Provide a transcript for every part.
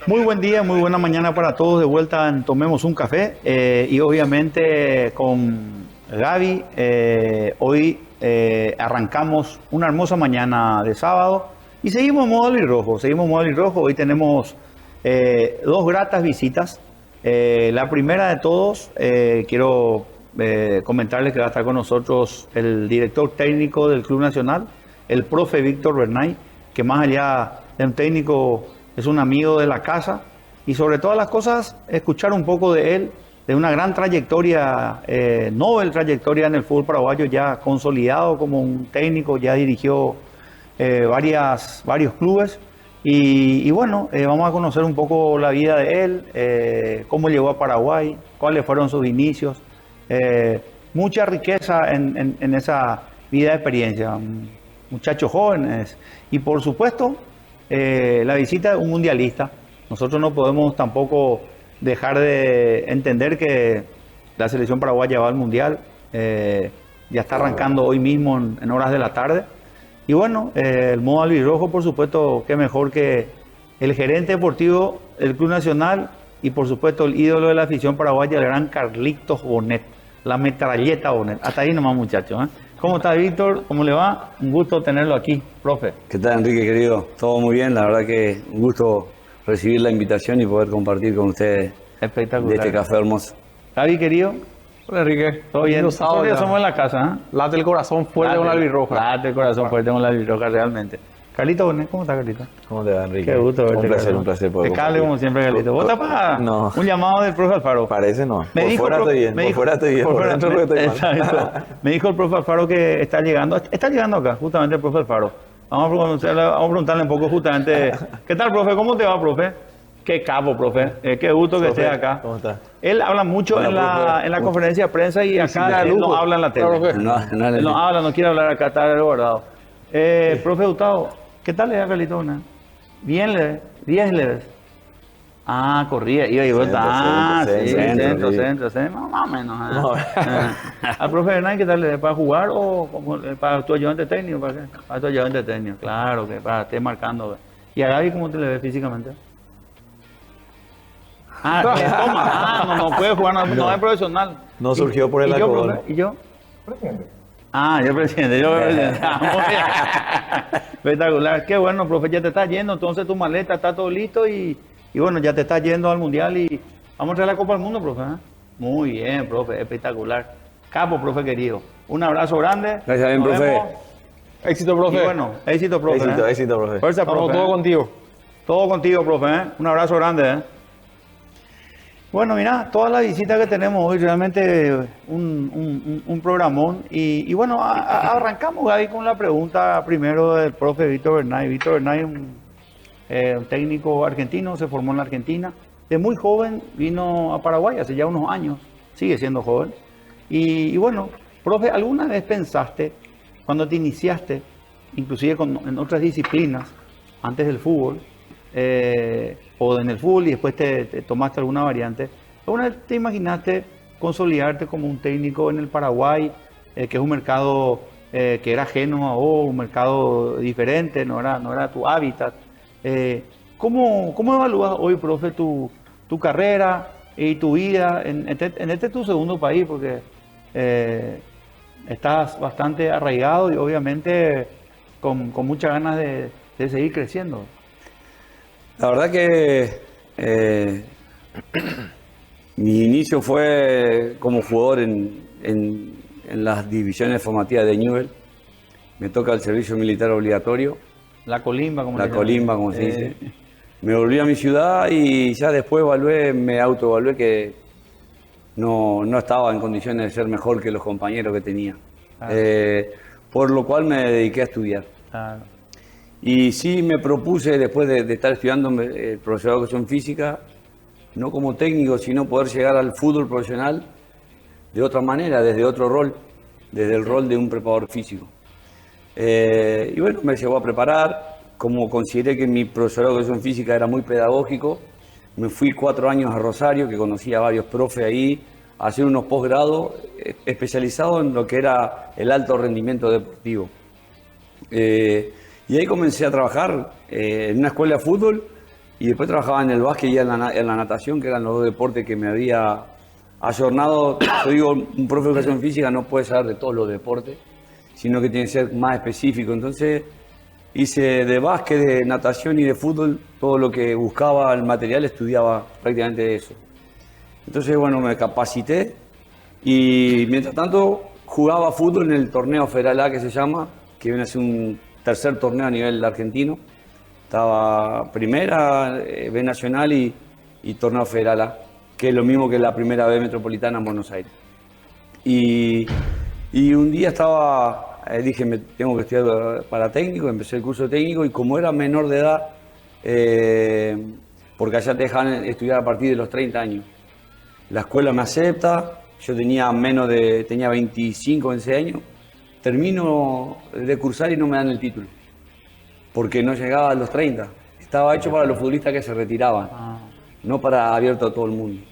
Muy buen día, muy buena mañana para todos. De vuelta en Tomemos un Café y obviamente con Gaby. Hoy arrancamos una hermosa mañana de sábado y seguimos en modo albirrojo. Hoy tenemos dos gratas visitas. La primera de todos, quiero comentarles que va a estar con nosotros el director técnico del Club Nacional, el profe Víctor Bernay, que más allá de un técnico es un amigo de la casa y sobre todas las cosas escuchar un poco de él, de una gran trayectoria, novel trayectoria en el fútbol paraguayo, ya consolidado como un técnico, ya dirigió varios clubes y bueno, vamos a conocer un poco la vida de él, cómo llegó a Paraguay, cuáles fueron sus inicios, mucha riqueza en esa vida de experiencia, muchachos jóvenes y por supuesto la visita de un mundialista. Nosotros no podemos tampoco dejar de entender que la selección paraguaya va al mundial, ya está arrancando hoy mismo en horas de la tarde. Y bueno, el modo albirrojo, por supuesto, qué mejor que el gerente deportivo del Club Nacional y por supuesto el ídolo de la afición paraguaya, el gran Carlitos Bonet, la metralleta Bonet. Hasta ahí nomás, muchachos, ¿eh? ¿Cómo está, Víctor? ¿Cómo le va? Un gusto tenerlo aquí, profe. ¿Qué tal, Enrique, querido? Todo muy bien, la verdad que un gusto recibir la invitación y poder compartir con ustedes Espectacular. de este café hermoso. Gaby, querido. Hola, Enrique. ¿Todo bien? Nosotros ya somos en la casa, ¿eh? Late el corazón fuerte con la albirroja. Late el corazón fuerte con la albirroja, realmente. Carlito Bonet, ¿cómo está, Carlito? ¿Cómo te va, Enrique? Qué gusto verte. Un placer poder Impecable como siempre, Carlito. ¿Vos estás para No. un llamado del profe Alfaro? Parece no. Me Por dijo fuera el estoy bien, por fuera estoy bien, por dentro creo que estoy mal. Exacto. Me dijo el profe Alfaro que está llegando acá, justamente el profe Alfaro. Vamos a preguntarle un poco justamente. ¿Qué tal, profe? ¿Cómo te va, profe? Qué capo, profe. Qué gusto que estés acá. ¿Cómo estás? Él habla mucho Bueno, en la conferencia de prensa y acá él no habla en la tele. Él no habla, no quiere hablar acá, está guardado. Profe Gustavo, ¿qué tal le da Carlito Bonet? Bien leve, 10 leves. Ah, corría, iba y vuelta. Ah, sí, centro, más o menos. Al profe Bernay, ¿qué tal le da? ¿Para jugar o para tu ayudante técnico? ¿Para qué? Para tu ayudante técnico, claro, que para esté marcando. ¿Y a Gaby cómo te le ves físicamente? No puede jugar, no es profesional. No surgió por el alcohol. ¿Y yo? Yo presidente. Muy bien. Espectacular. Qué bueno, profe, ya te estás yendo, entonces tu maleta está todo listo y bueno, ya te estás yendo al mundial y vamos a traer la Copa del Mundo, profe. Muy bien, profe, espectacular. Capo, profe querido. Un abrazo grande. Gracias, bien, Nos profe. vemos. Éxito, profe. Y bueno, éxito, profe. Éxito, profe. Fuerza, Vamos profe. todo contigo. Todo contigo, profe. Un abrazo grande. Bueno, mira, toda la visita que tenemos hoy, realmente un programón. Y bueno, arrancamos, Gaby, con la pregunta primero del profe Víctor Bernay. Víctor Bernay, un técnico argentino, se formó en la Argentina. De muy joven vino a Paraguay, hace ya unos años, sigue siendo joven. Y bueno, profe, ¿alguna vez pensaste, cuando te iniciaste, inclusive en otras disciplinas, antes del fútbol, o en el fútbol y después te tomaste alguna variante, ¿alguna vez te imaginaste consolidarte como un técnico en el Paraguay, que es un mercado que era ajeno a vos, un mercado diferente, no era tu hábitat? ¿Cómo evalúas hoy, profe, tu carrera y tu vida en este tu segundo país? Porque estás bastante arraigado y obviamente con muchas ganas de seguir creciendo. La verdad que mi inicio fue como jugador en las divisiones formativas de Newell. Me toca el servicio militar obligatorio. La colimba, como se dice. Me volví a mi ciudad y ya después me autoevalué que no estaba en condiciones de ser mejor que los compañeros que tenía. Por lo cual me dediqué a estudiar. Claro. Y sí me propuse, después de estar estudiando el profesorado de educación física, no como técnico, sino poder llegar al fútbol profesional de otra manera, desde otro rol, desde el rol de un preparador físico. Y bueno, me llevó a preparar, como consideré que mi profesorado de educación física era muy pedagógico, me fui 4 años a Rosario, que conocí a varios profes ahí, a hacer unos posgrados especializados en lo que era el alto rendimiento deportivo. Y ahí comencé a trabajar en una escuela de fútbol Y después trabajaba en el básquet y en la natación, que eran los dos deportes que me había ayornado. Yo digo, un profe de educación física no puede saber de todos los deportes, sino que tiene que ser más específico. Entonces hice de básquet, de natación y de fútbol, todo lo que buscaba el material, estudiaba prácticamente eso. Entonces, bueno, me capacité y mientras tanto jugaba fútbol en el torneo Federal A, que se llama, que viene a ser un tercer torneo a nivel argentino. Estaba primera, B Nacional y torneo Federal A, que es lo mismo que la primera B Metropolitana en Buenos Aires. Y un día dije, me tengo que estudiar para técnico, empecé el curso de técnico y como era menor de edad, porque allá te dejan estudiar a partir de los 30 años. La escuela me acepta, yo tenía 25, 26 años, termino de cursar y no me dan el título, porque no llegaba a los 30. Estaba hecho para los futbolistas que se retiraban, no para abierto a todo el mundo.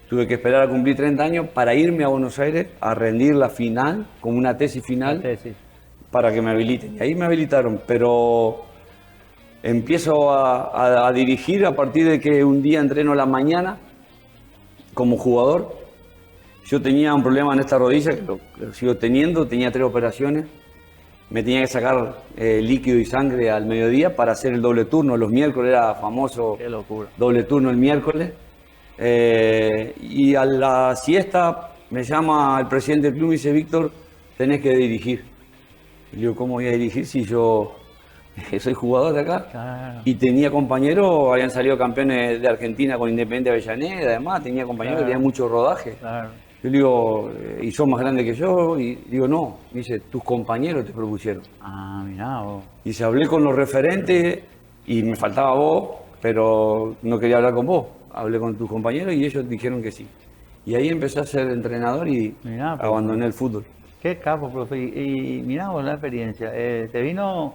Tuve que esperar a cumplir 30 años para irme a Buenos Aires a rendir la final, como una tesis final, para que me habiliten. Y ahí me habilitaron, pero empiezo a dirigir a partir de que un día entreno a la mañana como jugador. Yo tenía un problema en esta rodilla, que lo sigo teniendo, tenía 3 operaciones. Me tenía que sacar líquido y sangre al mediodía para hacer el doble turno. Los miércoles era famoso. Qué locura. Doble turno el miércoles. Y a la siesta me llama el presidente del club y me dice, Víctor, tenés que dirigir. Y le digo, ¿cómo voy a dirigir si yo soy jugador de acá? Claro. Y tenía compañeros, habían salido campeones de Argentina con Independiente Avellaneda, además tenía compañeros que tenían mucho rodaje. Claro. Yo le digo, ¿y son más grandes que yo? Y digo, no. Me dice, tus compañeros te propusieron. Ah, mirá vos. Y se hablé con los referentes y me faltaba vos, pero no quería hablar con vos. Hablé con tus compañeros y ellos dijeron que sí. Y ahí empecé a ser entrenador y Mirá, pues. abandoné el fútbol. Qué capo, profe. Y mirá vos la experiencia. ¿Te vino...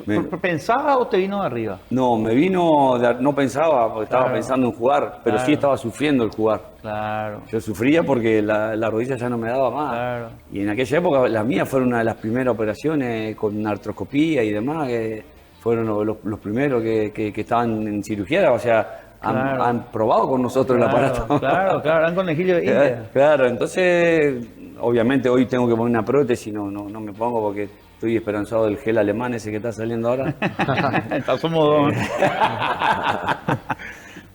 Me- ¿Pensaba o te vino de arriba? No, no pensaba, porque estaba pensando en jugar, pero sí estaba sufriendo el jugar. Claro. Yo sufría porque la rodilla ya no me daba más. Claro. Y en aquella época las mías fueron una de las primeras operaciones con artroscopía y demás, que fueron los primeros que estaban en cirugía, o sea, Claro. han probado con nosotros el aparato. Claro, eran conejillos de India. Claro, entonces, obviamente hoy tengo que poner una prótesis, no me pongo porque estoy esperanzado del gel alemán ese que está saliendo ahora. Somos dos.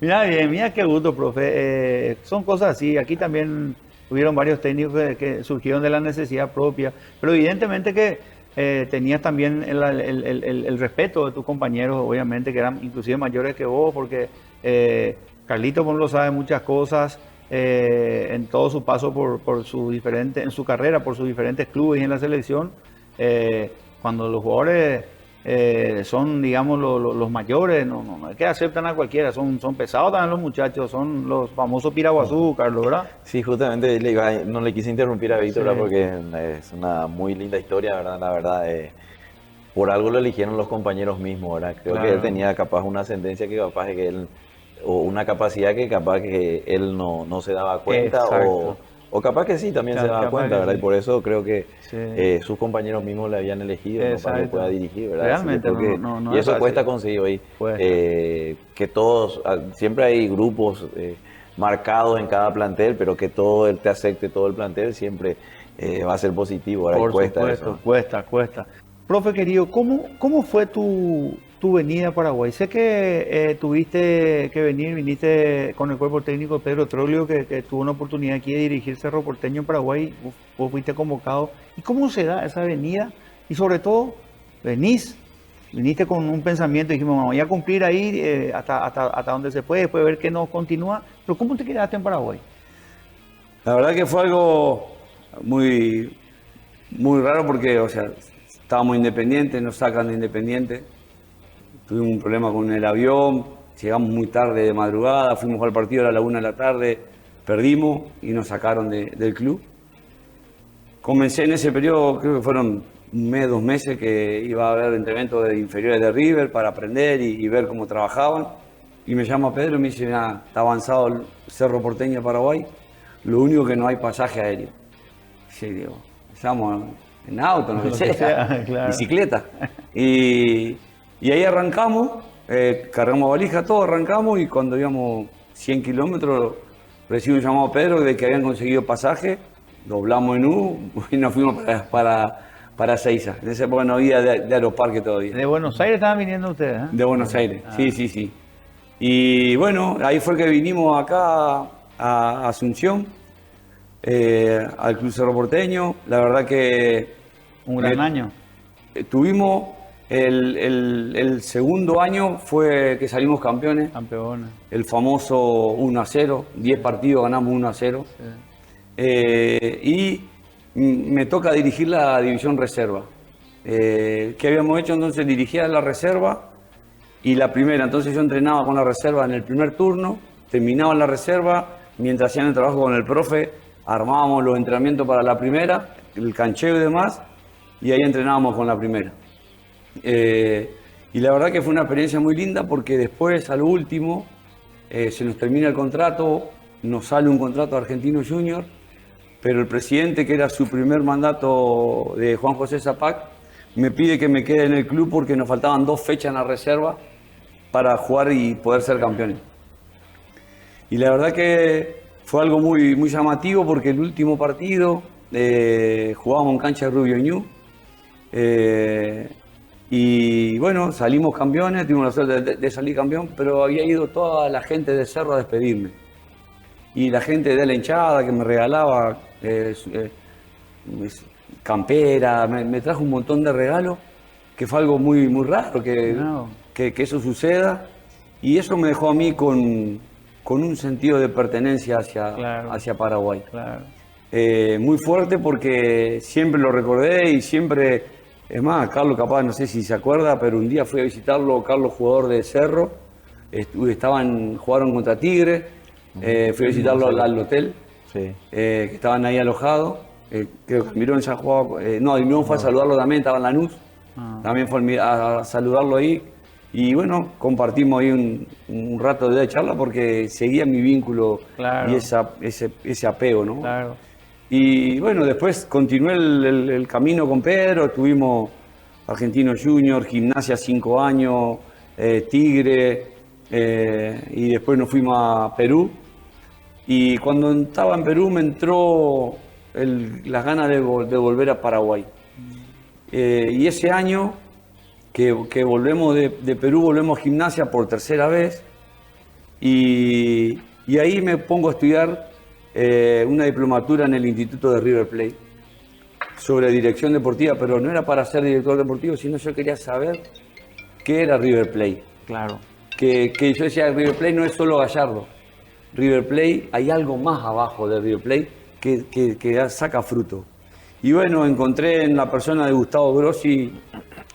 Mira bien, mira qué gusto, profe. Son cosas así. Aquí también hubieron varios técnicos que surgieron de la necesidad propia, pero evidentemente que tenías también el respeto de tus compañeros, obviamente, que eran inclusive mayores que vos, porque Carlito, por lo sabe, muchas cosas en todo su paso por su diferente, en su carrera, por sus diferentes clubes y en la selección. Cuando los jugadores son, digamos, los mayores, no es que aceptan a cualquiera, son pesados también los muchachos, son los famosos piraguazú, Carlos, ¿verdad? Sí, justamente no le quise interrumpir a Víctor, Sí. ¿verdad? Porque es una muy linda historia, ¿verdad? La verdad, por algo lo eligieron los compañeros mismos, ¿verdad? Creo que Claro. él tenía capaz una ascendencia que capaz de que él, o una capacidad que capaz que él no se daba cuenta, Exacto. o capaz que sí, también se Capaz daba que cuenta, ¿verdad? sí. Y por eso creo que Sí. sus compañeros mismos le habían elegido, ¿no? Para que Exacto. pueda dirigir, ¿verdad? Realmente Así que creo no y es eso fácil. cuesta conseguir hoy. Cuesta. Que todos, siempre hay grupos marcados en cada plantel, pero que todo él te acepte, todo el plantel siempre va a ser positivo, ¿verdad? Y Por cuesta supuesto, eso. cuesta. Profe querido, ¿cómo fue tu venida a Paraguay? Sé que tuviste que viniste con el cuerpo técnico de Pedro Troglio, que tuvo una oportunidad aquí de dirigir Cerro Porteño en Paraguay, vos fuiste convocado. ¿Y cómo se da esa venida? Y sobre todo, viniste con un pensamiento, dijimos, "Bueno, voy a cumplir ahí hasta donde se puede, después ver que no continúa, pero ¿cómo te quedaste en Paraguay? La verdad que fue algo muy, muy raro porque, o sea, estábamos independientes, nos sacan de Independiente. Tuvimos un problema con el avión, llegamos muy tarde de madrugada, fuimos al partido a la 1 de la tarde, perdimos y nos sacaron del club. Comencé en ese periodo, creo que fueron un mes, 2 meses, que iba a haber entrenamientos de inferiores de River para aprender y ver cómo trabajaban. Y me llama Pedro y me dice, "Mirá, está avanzado el Cerro Porteño a Paraguay, lo único que no hay pasaje aéreo". Sí, digo, estamos en auto, no Lo sé, que sea, claro. bicicleta. Y ahí arrancamos, cargamos valija, todo, arrancamos y cuando íbamos 100 kilómetros recibo un llamado a Pedro de que habían conseguido pasaje, doblamos en U y nos fuimos para Seiza. En esa época no había de Aeroparque todavía. De Buenos Aires estaban viniendo ustedes, ¿eh? De Buenos Aires, sí. Y bueno, ahí fue que vinimos acá a Asunción, al Club Cerro Porteño. La verdad que Un gran año. tuvimos el segundo año fue que salimos campeones. Campeones. El famoso 1-0, 10 partidos ganamos 1-0. Y me toca dirigir la división reserva. ¿Qué habíamos hecho entonces? Dirigía la reserva y la primera. Entonces yo entrenaba con la reserva en el primer turno, terminaba la reserva, mientras hacían el trabajo con el profe, armábamos los entrenamientos para la primera, el cancheo y demás, y ahí entrenábamos con la primera. Y la verdad que fue una experiencia muy linda porque después, a lo último, se nos termina el contrato, nos sale un contrato de Argentino Junior, pero el presidente, que era su primer mandato de Juan José Zapac, me pide que me quede en el club porque nos faltaban 2 fechas en la reserva para jugar y poder ser campeones. Y la verdad que fue algo muy, muy llamativo porque el último partido jugábamos en cancha de Rubio Ñu. Y bueno, salimos campeones, tuvimos la suerte de salir campeón, pero había ido toda la gente de Cerro a despedirme. Y la gente de la hinchada que me regalaba campera, me trajo un montón de regalos, que fue algo muy, muy raro que eso suceda. Y eso me dejó a mí con un sentido de pertenencia hacia Paraguay. Claro. Muy fuerte porque siempre lo recordé y siempre... Es más, Carlos capaz, no sé si se acuerda, pero un día fui a visitarlo, Carlos, jugador de Cerro, jugaron contra Tigre, fui a visitarlo al hotel, Sí. que estaban ahí alojados, creo que Mirón ya jugaba, no, y Mirón fue a saludarlo también, estaba en Lanús, también fue a saludarlo ahí, y bueno, compartimos ahí un rato de charla porque seguía mi vínculo Claro. y ese apego, ¿no? Claro. Y bueno, después continué el camino con Pedro, tuvimos Argentino Junior, Gimnasia 5 años, Tigre, y después nos fuimos a Perú. Y cuando estaba en Perú me entró las ganas de volver a Paraguay. Y ese año que volvemos de Perú, volvemos a Gimnasia por tercera vez, y ahí me pongo a estudiar una diplomatura en el Instituto de River Plate sobre dirección deportiva, pero no era para ser director deportivo, sino yo quería saber qué era River Plate. Claro. Que yo decía, River Plate no es solo Gallardo. River Plate, hay algo más abajo de River Plate que saca fruto. Y bueno, encontré en la persona de Gustavo Grossi,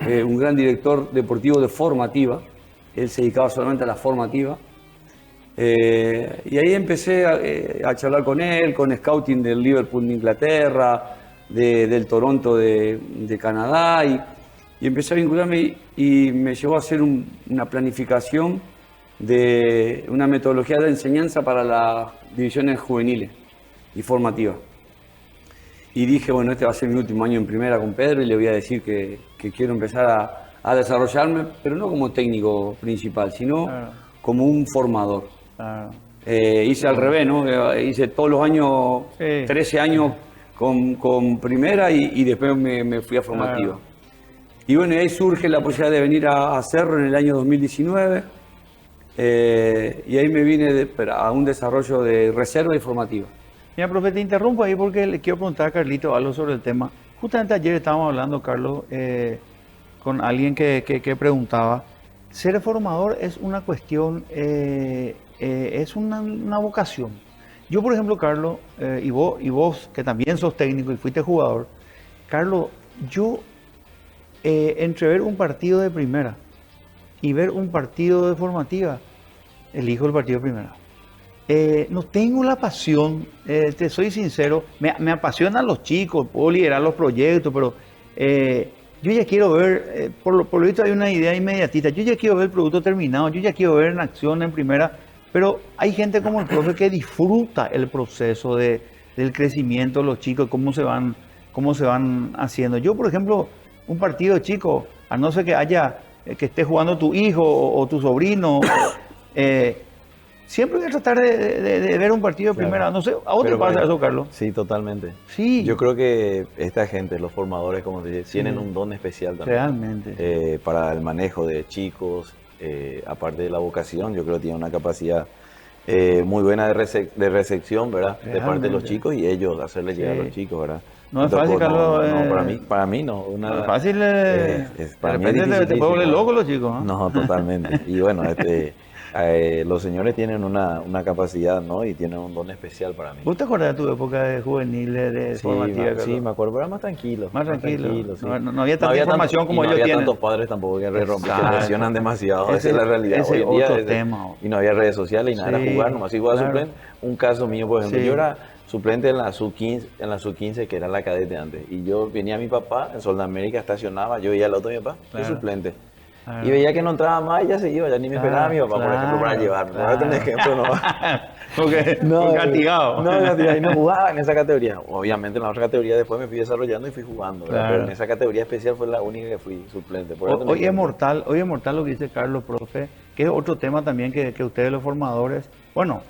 un gran director deportivo de formativa. Él se dedicaba solamente a la formativa. Y ahí empecé a charlar con él, con scouting del Liverpool de Inglaterra, del Toronto de Canadá, y empecé a vincularme y me llevó a hacer una planificación de una metodología de enseñanza para las divisiones juveniles y formativas. Y dije, bueno, este va a ser mi último año en primera con Pedro y le voy a decir que quiero empezar a desarrollarme, pero no como técnico principal, sino como un formador. Claro. Hice al revés, ¿no? Hice todos los años, 13 años con primera y después me fui a formativa. Claro. Y bueno, ahí surge la posibilidad de venir a Cerro en el año 2019 y ahí me vine a un desarrollo de reserva y formativa. Mira, profe, te interrumpo ahí porque le quiero preguntar a Carlito algo sobre el tema. Justamente ayer estábamos hablando, Carlos, con alguien que preguntaba, ser formador es una cuestión, es una vocación. Yo, por ejemplo, Carlos, y vos que también sos técnico y fuiste jugador, Carlos, yo entre ver un partido de primera y ver un partido de formativa, elijo el partido de primera. No tengo la pasión, te soy sincero, me apasionan los chicos, puedo liderar los proyectos, pero yo ya quiero ver, por lo visto hay una idea inmediatista, yo ya quiero ver el producto terminado, yo ya quiero ver en acción en primera, pero hay gente como el profe que disfruta el proceso del crecimiento de los chicos, cómo se van haciendo. Yo, por ejemplo, un partido chico, a no ser que haya que esté jugando tu hijo o tu sobrino. Siempre voy a tratar de ver un partido de primera. No sé, ¿a vos te Pero pasa para- eso, Carlos? Sí, totalmente. Sí. Yo creo que esta gente, los formadores, como te dije, tienen un don especial también. Realmente. Para el manejo de chicos, aparte de la vocación, yo creo que tienen una capacidad muy buena de recepción, ¿verdad? De parte de los Realmente. chicos y ellos hacerle llegar a Sí. los chicos, ¿verdad? No es Me tocó, fácil, Carlos, No, para mí no. No es fácil. de De repente te puede volver loco los chicos. No, totalmente. Y bueno, los señores tienen una capacidad, ¿no? Y tienen un don especial para mí. ¿Vos te acordás de tu época de juvenil, de Sí, formativa, sí, Carlos? me acuerdo, pero era más tranquilo. Más tranquilo. Sí. No había tanta información como y no ellos había tienen. tantos padres tampoco que Exacto. presionan demasiado. Ese- Esa es la realidad. ese Hoy en día otro tema. y no había redes sociales y nada, Sí, era jugar, nomás si jugaba claro. suplente. Un caso mío, por ejemplo, Sí. yo era suplente en la sub-15, que era la cadete antes. Y yo venía mi papá en Soldamérica, estacionaba, yo veía al auto de mi papá, Claro. soy suplente. Claro. Y veía que no entraba más y ya se iba, ya ni me Claro, esperaba mi papá, por ejemplo, para claro, llevarme. claro. Ahora tenés ejemplo, no. Porque castigado. No, y no jugaba en esa categoría. Obviamente en la otra categoría después me fui desarrollando y fui jugando, ¿verdad? Claro. Pero en esa categoría especial fue la única que fui suplente. Por eso tenés Hoy es ejemplo. mortal lo que dice Carlos, profe, que es otro tema también que ustedes los formadores, bueno,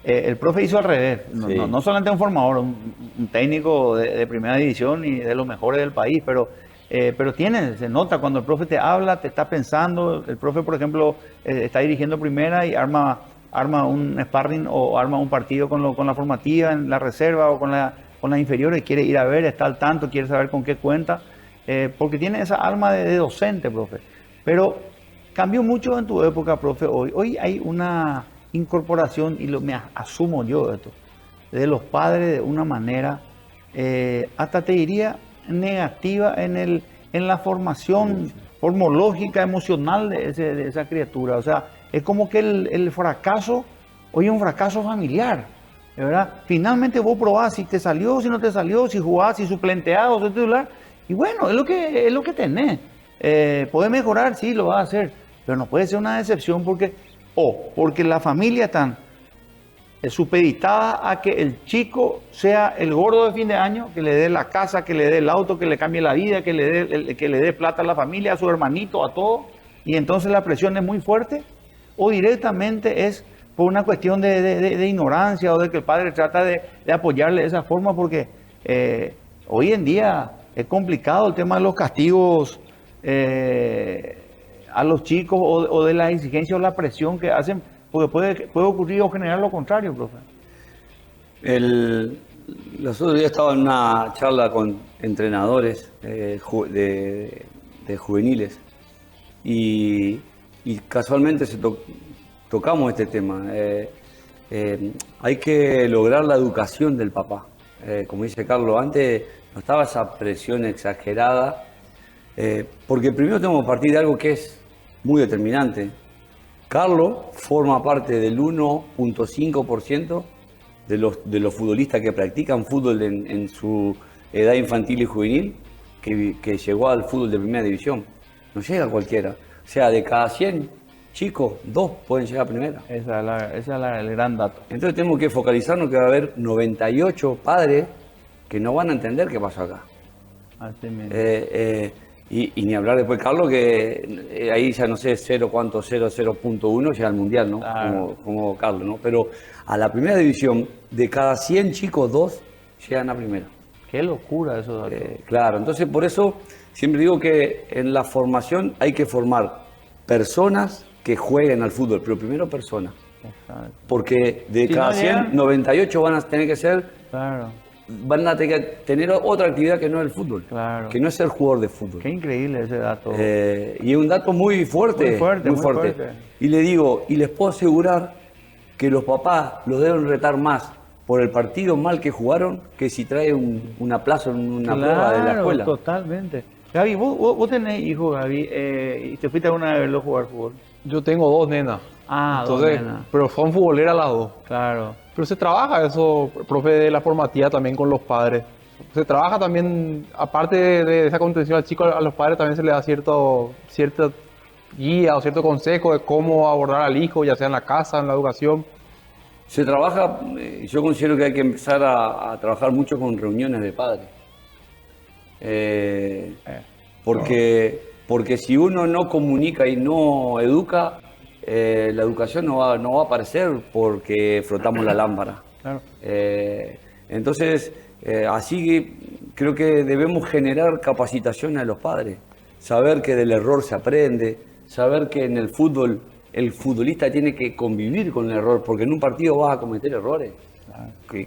el profe hizo al revés, Sí. no solamente un formador, un técnico de primera división y de los mejores del país, pero se nota cuando el profe te habla, te está pensando, el profe, por ejemplo, está dirigiendo primera y arma un sparring o arma un partido con la formativa en la reserva o con las inferiores, quiere ir a ver, está al tanto, quiere saber con qué cuenta, porque tiene esa alma de docente, profe. Pero cambió mucho en tu época, profe, hoy hay una incorporación, y me asumo yo esto, de los padres de una manera, hasta te diría, negativa en la formación formológica, emocional de esa criatura. O sea, es como que el fracaso, hoy es un fracaso familiar, ¿verdad? Finalmente vos probás si te salió, si no te salió, si jugás, si suplenteado, si titular, y bueno, es lo que tenés. Puede mejorar, sí, lo va a hacer, pero no puede ser una decepción porque la familia está supeditada a que el chico sea el gordo de fin de año, que le dé la casa, que le dé el auto, que le cambie la vida, que le dé plata a la familia, a su hermanito, a todo, y entonces la presión es muy fuerte, o directamente es por una cuestión de ignorancia o de que el padre trata de apoyarle de esa forma, porque hoy en día es complicado el tema de los castigos a los chicos o de la exigencia o la presión que hacen, porque puede ocurrir o generar lo contrario, profe. Los otros días estaba en una charla con entrenadores de juveniles y casualmente tocamos este tema. Hay que lograr la educación del papá. Como dice Carlos, antes no estaba esa presión exagerada, porque primero tenemos que partir de algo que es muy determinante. Carlos forma parte del 1.5% de los futbolistas que practican fútbol en su edad infantil y juvenil que llegó al fútbol de primera división. No llega cualquiera. O sea, de cada 100 chicos, 2 pueden llegar a primera. Ese es el gran dato. Entonces tenemos que focalizarnos que va a haber 98 padres que no van a entender qué pasó acá. Así mismo. Y ni hablar después, Carlos, que ahí ya no sé 0.1 llega al Mundial, ¿no? Claro. Como Carlos, ¿no? Pero a la primera división, de cada 100 chicos, 2 llegan a primera. Qué locura esos datos. Claro, entonces por eso siempre digo que en la formación hay que formar personas que jueguen al fútbol, pero primero personas. Exacto. Porque de Si cada no 100, llegan- 98 van a tener que ser, Claro. van a tener que tener otra actividad que no es el fútbol, Claro. que no es ser jugador de fútbol. Qué increíble ese dato. Y es un dato muy fuerte, Muy fuerte. Y le digo, y les puedo asegurar que los papás los deben retar más por el partido mal que jugaron que si trae un aplazo en una prueba de la escuela. Totalmente. Gaby, vos tenés hijos, Gaby, y te fuiste alguna vez a verlo jugar fútbol. Yo tengo 2 nenas. Ah, Entonces, dos nenas. pero son futboleras las 2. Claro. Pero se trabaja eso, profe, de la formativa también con los padres. Se trabaja también, aparte de esa contención al chico, a los padres también se le da cierta guía o cierto consejo de cómo abordar al hijo, ya sea en la casa, en la educación. Se trabaja, yo considero que hay que empezar a trabajar mucho con reuniones de padres. Porque Porque si uno no comunica y no educa, la educación no va a aparecer porque frotamos la lámpara. Claro. Entonces, así que creo que debemos generar capacitación a los padres, saber que del error se aprende, saber que en el fútbol el futbolista tiene que convivir con el error, porque en un partido vas a cometer errores.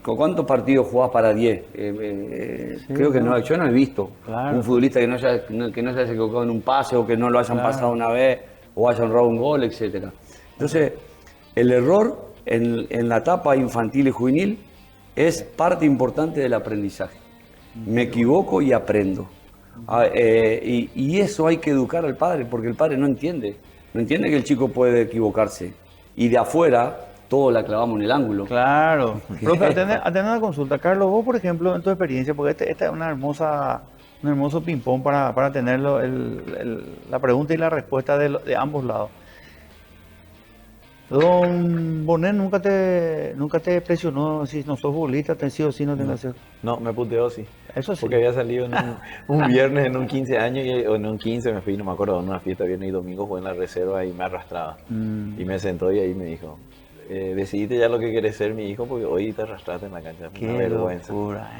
¿Con cuántos partidos jugás para 10? Creo que no, yo no he visto un futbolista que no se haya equivocado en un pase o que no lo hayan pasado una vez o haya honrado un gol, etcétera. Entonces, el error en la etapa infantil y juvenil es parte importante del aprendizaje. Me equivoco y aprendo. Y eso hay que educar al padre, porque el padre no entiende que el chico puede equivocarse. Y de afuera, todo la clavamos en el ángulo. Claro. Profe, atender una consulta. Carlos, vos, por ejemplo, en tu experiencia, porque esta es un hermoso ping-pong para tener la pregunta y la respuesta de ambos lados. Don Bonet nunca te presionó si no sos futbolista, te sí o sí no tenés que hacer. No, me puteó, sí. Eso sí. Porque había salido en un viernes en un 15 años o en un 15 me fui, no me acuerdo, en una fiesta viernes y domingo, jugué en la reserva y me arrastraba. Y me sentó y ahí me dijo, decidiste ya lo que querés ser mi hijo porque hoy te arrastraste en la cancha. Qué una vergüenza. Locura,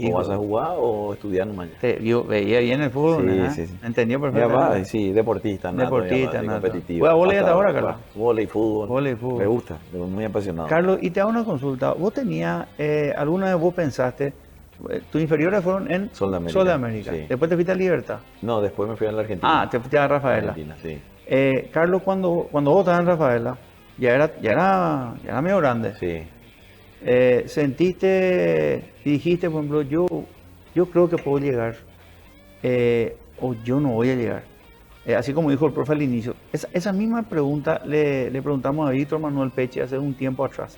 ¿O vas a jugar o estudiar nomás? Yo veía bien el fútbol, Sí, ¿verdad? sí, sí. Entendió Mi perfectamente. papá, sí, deportista, Deportista, nato. competitivo. ¿Juega vóley hasta Hasta ahora, Carlos? Vóley, fútbol. Vóley, fútbol. Me gusta, muy apasionado. Carlos, y te hago una consulta. ¿Vos tenías, alguna vez vos pensaste, tus inferiores fueron en Sol de América, sí. Después te fuiste a Libertad? No, después me fui a la Argentina. Ah, te fuiste a Rafaela. Argentina, sí. Carlos, cuando vos estabas en Rafaela, ya era medio grande. Sí. Sentiste y dijiste, por ejemplo, yo creo que puedo llegar, o yo no voy a llegar. Así como dijo el profe al inicio. Esa misma pregunta le preguntamos a Víctor Manuel Peche hace un tiempo atrás.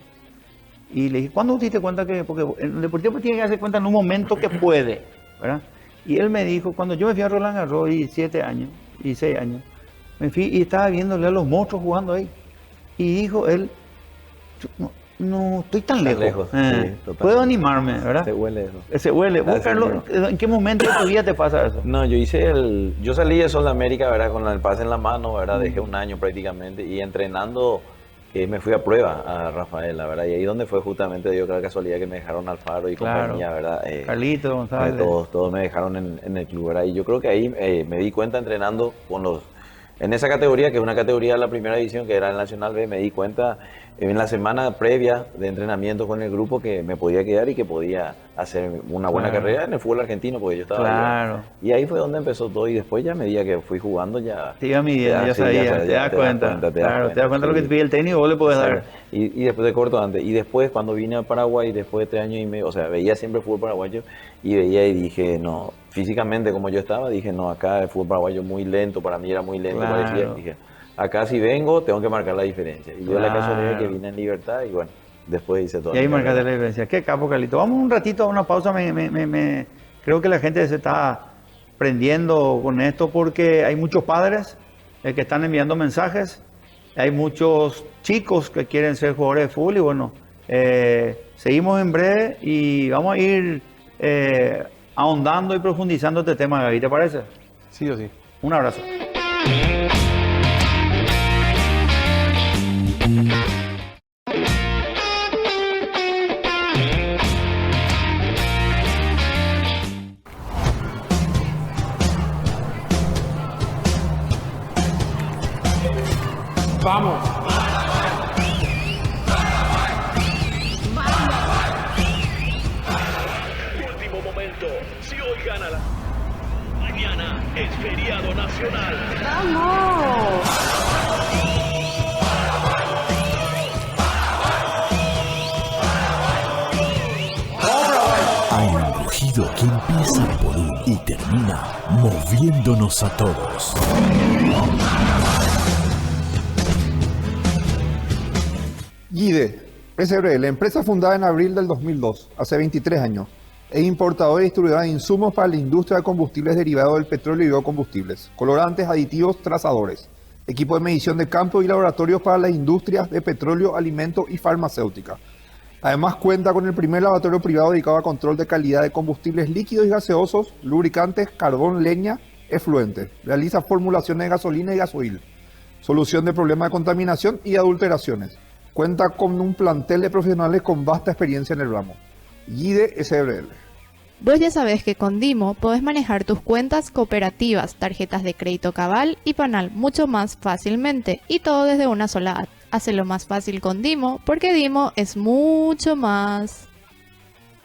Y le dije, ¿cuándo te diste cuenta que...? Porque el deportivo tiene que darse cuenta en un momento que puede, ¿verdad? Y él me dijo, cuando yo me fui a Roland Garros, y 7 años, y 6 años, me fui y estaba viéndole a los monstruos jugando ahí. Y dijo él, no estoy tan lejos. Sí, puedo animarme, ¿verdad? Se huele eso. Se huele. ¿Vos, Carlos, en qué momento de tu vida te pasa eso? No, yo salí de Sol de América, ¿verdad? Con el pase en la mano, ¿verdad? Dejé un año prácticamente y entrenando me fui a prueba a Rafaela, ¿verdad? Y ahí donde fue justamente, yo creo que casualidad que me dejaron Alfaro y compañía, ¿verdad? Carlito, González. Todos me dejaron en el club, ¿verdad? Y yo creo que ahí me di cuenta entrenando en esa categoría, que es una categoría de la primera división, que era el Nacional B, me di cuenta en la semana previa de entrenamiento con el grupo que me podía quedar y que podía hacer una buena carrera en el fútbol argentino, porque yo estaba ahí. Y ahí fue donde empezó todo, y después ya a medida que fui jugando ya... Te iba midiendo, ya sabía, te das cuenta. Te das cuenta lo que te pide el técnico, vos le podés dar. Y después de corto antes, y después cuando vine a Paraguay, después de 3 años y medio, o sea, veía siempre el fútbol paraguayo, y veía y dije, no, físicamente como yo estaba, dije, no, acá el fútbol paraguayo muy lento, para mí era muy lento, parecía, dije, acá si vengo tengo que marcar la diferencia. Y yo la casualidad que vine en Libertad y bueno, después hice todo. Y ahí marcaste la diferencia. Qué capo, Carlito. Vamos un ratito a una pausa. Creo que la gente se está prendiendo con esto porque hay muchos padres que están enviando mensajes. Hay muchos chicos que quieren ser jugadores de fútbol y bueno, seguimos en breve y vamos a ir ahondando y profundizando este tema, Gaby. ¿Te parece? Sí o sí. Un abrazo. Vamos. Último momento. Si hoy gana mañana es feriado nacional. ¡Vamos! Hay un rugido que empieza por uno y termina moviéndonos a todos. Guide, SRL, empresa fundada en abril del 2002, hace 23 años, es importadora y distribuidora de insumos para la industria de combustibles derivados del petróleo y biocombustibles, colorantes, aditivos, trazadores, equipo de medición de campo y laboratorios para las industrias de petróleo, alimentos y farmacéutica. Además cuenta con el primer laboratorio privado dedicado a control de calidad de combustibles líquidos y gaseosos, lubricantes, carbón, leña efluentes. Realiza formulaciones de gasolina y gasoil. Solución de problemas de contaminación y adulteraciones. Cuenta con un plantel de profesionales con vasta experiencia en el ramo. Guide SRL. Vos ya sabés que con Dimo podés manejar tus cuentas cooperativas, tarjetas de crédito Cabal y Panal mucho más fácilmente y todo desde una sola app. Hacelo más fácil con Dimo porque Dimo es mucho más.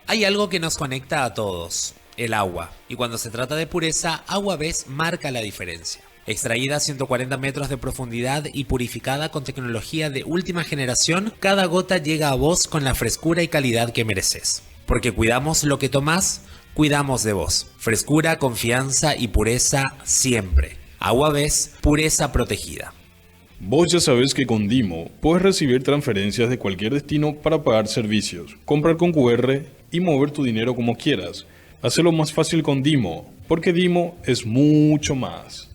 Hay algo que nos conecta a todos, el agua. Y cuando se trata de pureza, Agua Ves marca la diferencia. Extraída a 140 metros de profundidad y purificada con tecnología de última generación, cada gota llega a vos con la frescura y calidad que mereces. Porque cuidamos lo que tomás, cuidamos de vos. Frescura, confianza y pureza siempre. Agua Ves, pureza protegida. Vos ya sabés que con Dimo puedes recibir transferencias de cualquier destino para pagar servicios, comprar con QR y mover tu dinero como quieras. Hacelo más fácil con Dimo, porque Dimo es mucho más.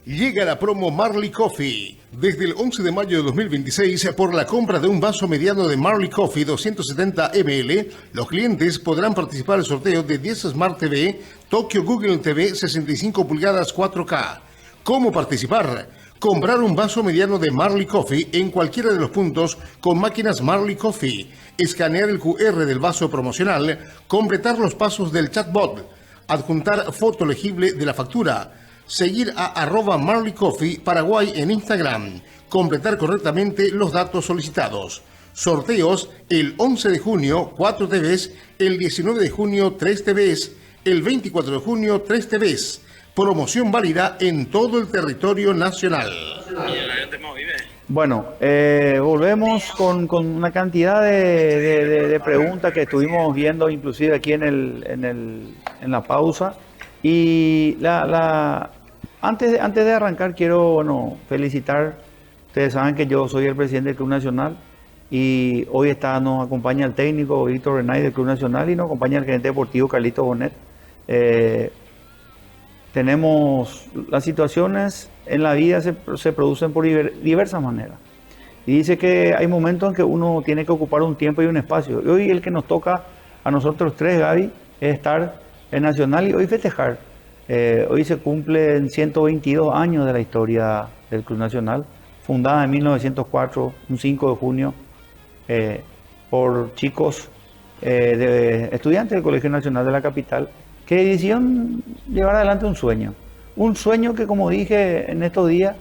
Llega la promo Marley Coffee. Desde el 11 de mayo de 2026, por la compra de un vaso mediano de Marley Coffee 270 ml, los clientes podrán participar del sorteo de 10 Smart TV, Tokyo Google TV 65 pulgadas 4K. ¿Cómo participar? Comprar un vaso mediano de Marley Coffee en cualquiera de los puntos con máquinas Marley Coffee, escanear el QR del vaso promocional, completar los pasos del chatbot, adjuntar foto legible de la factura, seguir a @MarleyCoffee Paraguay en Instagram, completar correctamente los datos solicitados. Sorteos el 11 de junio 4 TVs, el 19 de junio 3 TVs, el 24 de junio 3 TVs. Promoción válida en todo el territorio nacional. Bueno, volvemos con una cantidad de preguntas que estuvimos viendo inclusive aquí en la pausa. Y antes de arrancar quiero felicitar. Ustedes saben que yo soy el presidente del Club Nacional y hoy nos acompaña el técnico Víctor Renay del Club Nacional y nos acompaña el gerente deportivo Carlito Bonet. Tenemos las situaciones en la vida se producen por diversas maneras. Y dice que hay momentos en que uno tiene que ocupar un tiempo y un espacio. Y hoy el que nos toca a nosotros tres, Gaby, es estar en Nacional y hoy festejar. Hoy se cumplen 122 años de la historia del Club Nacional, fundada en 1904, un 5 de junio, por chicos de estudiantes del Colegio Nacional de la capital, que decidieron llevar adelante un sueño que, como dije en estos días,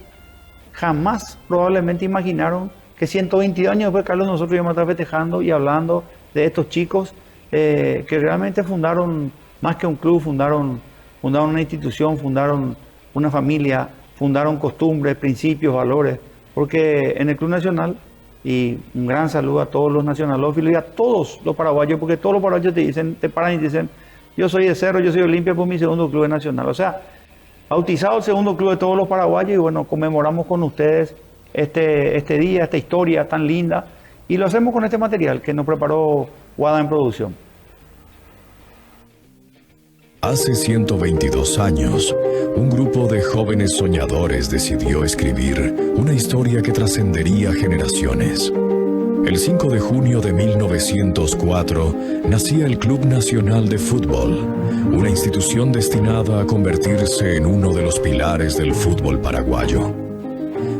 jamás probablemente imaginaron que 122 años después, Carlos, nosotros íbamos a estar festejando y hablando de estos chicos que realmente fundaron más que un club, fundaron una institución, fundaron una familia, fundaron costumbres, principios, valores, porque en el Club Nacional, y un gran saludo a todos los nacionalófilos y a todos los paraguayos, porque todos los paraguayos te paran y te dicen, yo soy de Cerro, yo soy Olimpia, por mi segundo club nacional. O sea, bautizado el segundo club de todos los paraguayos y bueno, conmemoramos con ustedes este día, esta historia tan linda y lo hacemos con este material que nos preparó Guada en producción. Hace 122 años, un grupo de jóvenes soñadores decidió escribir una historia que trascendería generaciones. El 5 de junio de 1904 nacía el Club Nacional de Fútbol, una institución destinada a convertirse en uno de los pilares del fútbol paraguayo.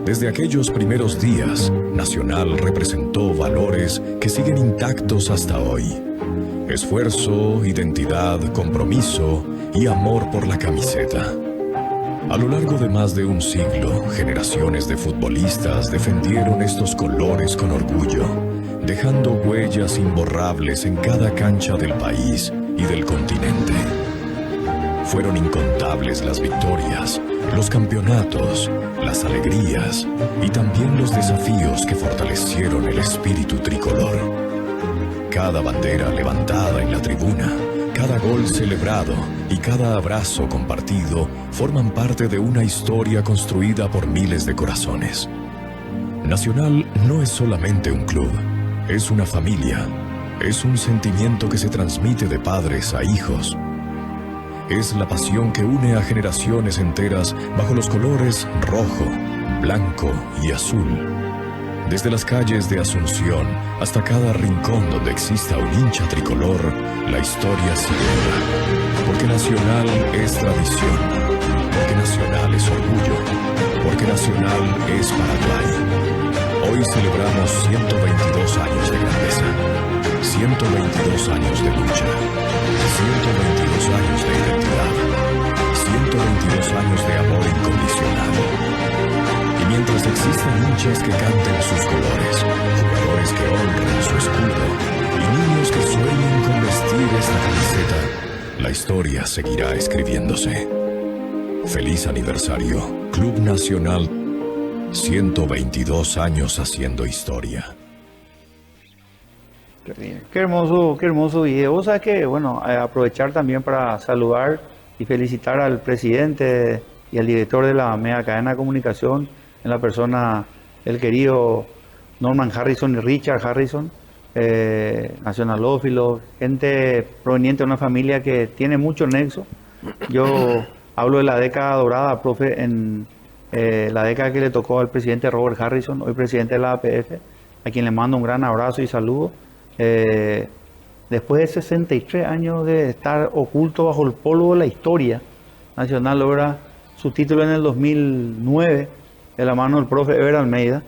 Desde aquellos primeros días, Nacional representó valores que siguen intactos hasta hoy. Esfuerzo, identidad, compromiso y amor por la camiseta. A lo largo de más de un siglo, generaciones de futbolistas defendieron estos colores con orgullo, dejando huellas imborrables en cada cancha del país y del continente. Fueron incontables las victorias, los campeonatos, las alegrías y también los desafíos que fortalecieron el espíritu tricolor. Cada bandera levantada en la tribuna, cada gol celebrado y cada abrazo compartido forman parte de una historia construida por miles de corazones. Nacional no es solamente un club, es una familia, es un sentimiento que se transmite de padres a hijos. Es la pasión que une a generaciones enteras bajo los colores rojo, blanco y azul. Desde las calles de Asunción hasta cada rincón donde exista un hincha tricolor, la historia sigue. Porque Nacional es tradición, porque Nacional es orgullo, porque Nacional es Paraguay. Hoy celebramos 122 años de grandeza, 122 años de lucha, 122 años de identidad, 122 años de amor incondicional. Y mientras existan hinchas que canten sus colores, jugadores que honren su escudo y niños que sueñen con vestir esta camiseta, la historia seguirá escribiéndose. Feliz aniversario, Club Nacional. 122 años haciendo historia. Qué hermoso video. Vos sabés que, bueno, aprovechar también para saludar y felicitar al presidente y al director de la media cadena de comunicación, en la persona, el querido Norman Harrison y Richard Harrison, nacionalófilos, gente proveniente de una familia que tiene mucho nexo. Yo hablo de la década dorada, profe, en la década que le tocó al presidente Robert Harrison, hoy presidente de la APF, a quien le mando un gran abrazo y saludo. Después de 63 años de estar oculto bajo el polvo de la historia, Nacional logra su título en el 2009, de la mano del profe Ever Almeida.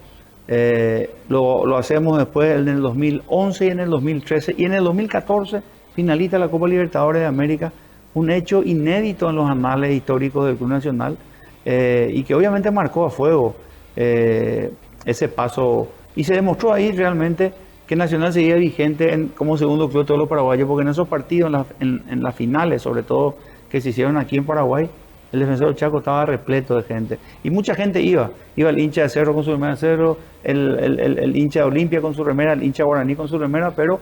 Lo hacemos después en el 2011 y en el 2013, y en el 2014 finaliza la Copa Libertadores de América, un hecho inédito en los anales históricos del Club Nacional, y que obviamente marcó a fuego ese paso, y se demostró ahí realmente que Nacional seguía vigente como segundo club de todos los paraguayos, porque en esos partidos, en las finales sobre todo, que se hicieron aquí en Paraguay, el Defensor Chaco estaba repleto de gente, y mucha gente iba el hincha de Cerro con su remera de Cerro, el hincha de Olimpia con su remera, el hincha guaraní con su remera, pero